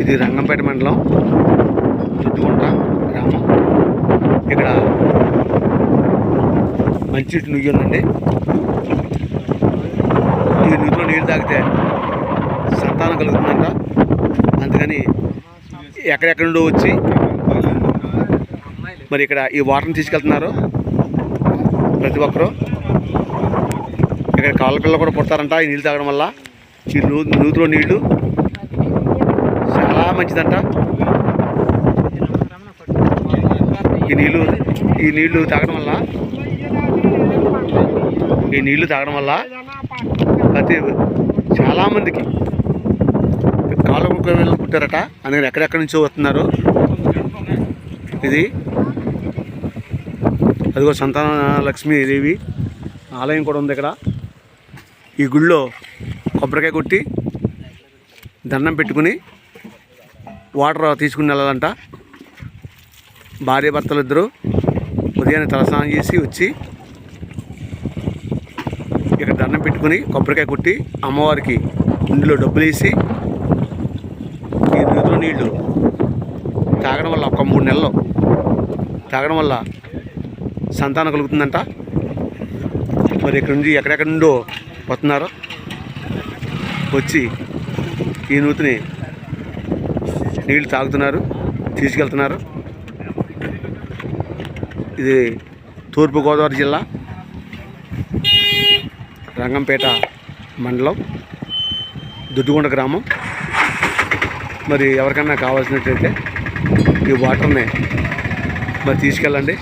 ఇది రంగంపేట మండలం దుద్దుగుంట గ్రామం. ఇక్కడ మంచి నుయ్యి ఉందండి. ఈ నుయ్యిలో నీళ్ళు తాగితే సంతానం కలుగుతుందంట. అందుకని ఎక్కడెక్కడి నుండో వచ్చి మరి ఇక్కడ ఈ వాటర్ని తీసుకెళ్తున్నారు ప్రతి ఒక్కరూ. ఇక్కడ కాళ్ళ పిల్లలు కూడా పుడతారంట ఈ నీళ్ళు తాగడం వల్ల. ఈ నూతిలో నీళ్లు చాలా మంచిదంట. ఈ నీళ్లు తాగడం వల్ల ప్రతి చాలామందికి కాళ్ళ పిల్లలు పుట్టారట. అందుకని ఎక్కడెక్కడి నుంచో వస్తున్నారు. ఇది అదిగో సంతాన లక్ష్మీ దేవి ఆలయం కూడా ఉంది ఇక్కడ. ఈ గుళ్ళో కొబ్బరికాయ కొట్టి దండం పెట్టుకుని వాటర్ తీసుకుని వెళ్ళాలంట. భార్య భర్తలు ఇద్దరు ఉదయాన్నే తలస్నానం చేసి వచ్చి ఇక్కడ దండం పెట్టుకుని కొబ్బరికాయ కొట్టి అమ్మవారికి ఇందులో డబ్బులు వేసి ఈ నూతిలో నీళ్లు తాగడం వల్ల ఒక 3 నెలలు తాగడం వల్ల సంతానం కలుగుతుందంట. మరి ఇక్కడ నుంచి ఎక్కడెక్కడి నుండో వస్తున్నారు, వచ్చి ఈ నూతిని నీళ్లు తాగుతున్నారు, తీసుకెళ్తున్నారు. ఇది తూర్పుగోదావరి జిల్లా రంగంపేట మండలం దుద్దుగుంట గ్రామం. మరి ఎవరికైనా కావాల్సినట్లయితే ఈ వాటర్ని మరి తీసుకెళ్ళండి.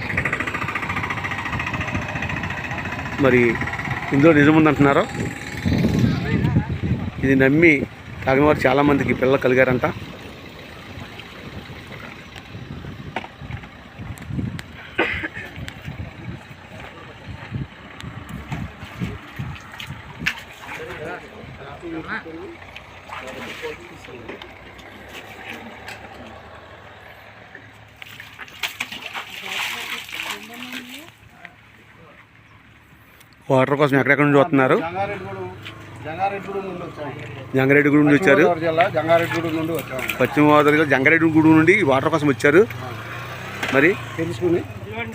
మరి ఇందులో నిజం ఉందంటున్నారు. ఇది నమ్మి తాగిన వారు చాలామందికి పిల్లలు కలిగారంట. వాటర్ కోసం ఎక్కడెక్కడ నుండి వస్తున్నారు. జంగారెడ్డిగూడ నుండి వచ్చారు. పశ్చిమ గోదావరి జిల్లా జంగారెడ్డిగూడ నుండి వాటర్ కోసం వచ్చారు. మరి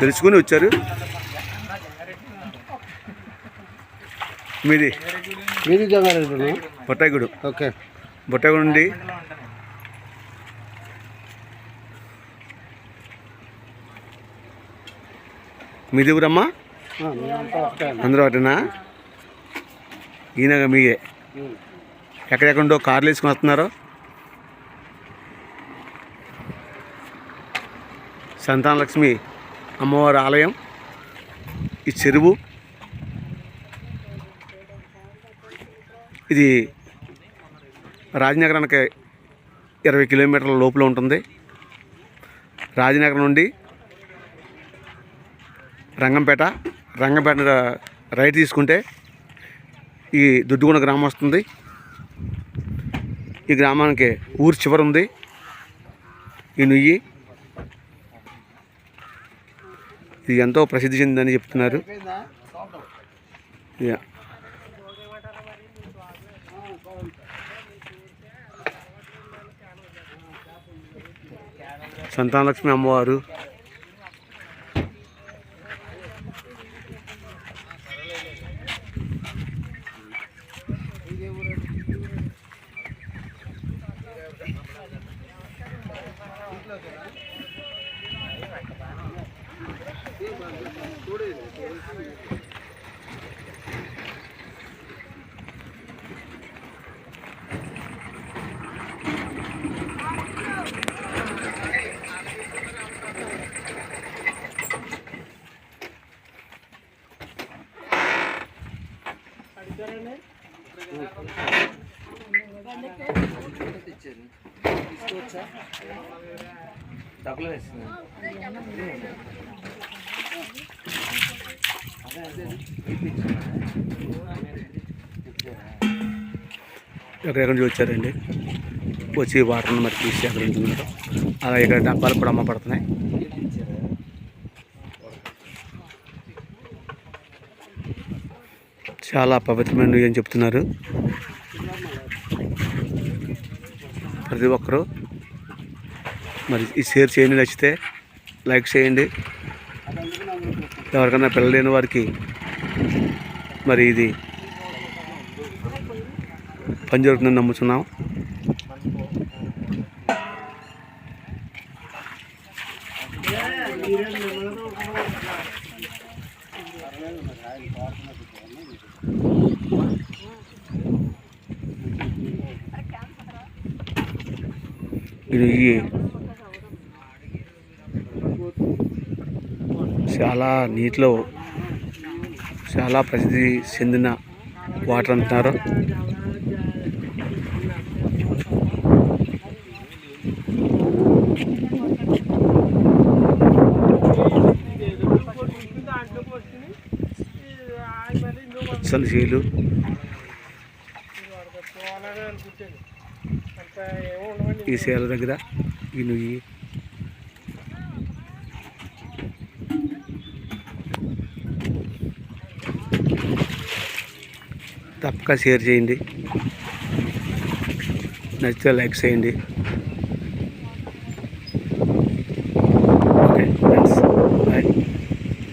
తెలుసుకుని వచ్చారు. మీది జంగారెడ్డి బొట్టాయిగూడ. ఓకే, బొట్టాయిగూడ నుండి మీది ఊరమ్మా? అందరూ ఒకటేనా? ఈయనగా మీయే ఎక్కడెక్కడో కార్లు వేసుకుని వస్తున్నారు. సంతాన లక్ష్మి అమ్మవారి ఆలయం, ఈ చెరువు. ఇది రాజనగరానికి 20 కిలోమీటర్ల లోపల ఉంటుంది. రాజనగరం నుండి రంగంపేట రైట్ తీసుకుంటే ఈ దుద్దుగుంట గ్రామం వస్తుంది. ఈ గ్రామానికి ఊరు చివరి ఉంది ఈ నుయ్యి. ఇది ఎంతో ప్రసిద్ధి చెందిందని చెప్తున్నారు. సంతానలక్ష్మి అమ్మవారు ఎక్కడెక్కడ నుంచి వచ్చారండి. వచ్చి వాటర్ని మరి తీసి అక్కడ ఉంటున్నారు. అలా ఇక్కడ డబ్బాలు కూడా అమ్మబడుతున్నాయి. చాలా పవిత్రమైనవి అని చెప్తున్నారు. ప్రతి ఒక్కరూ మరి ఈ షేర్ చేయండి, నచ్చితే లైక్ చేయండి. ఎవరికైనా పిల్లలు లేని వారికి మరి ఇది పని జరుగుతుందని నమ్ముతున్నాం. ఇది చాలా నీటిలో చాలా ప్రసిద్ధి చెందిన వాటర్ అంటున్నారు. పచ్చని చేలు, ఈ చేల దగ్గర ఈ నుయ్యి తప్పక షేర్ చేయండి, నచ్చితే లైక్ చేయండి.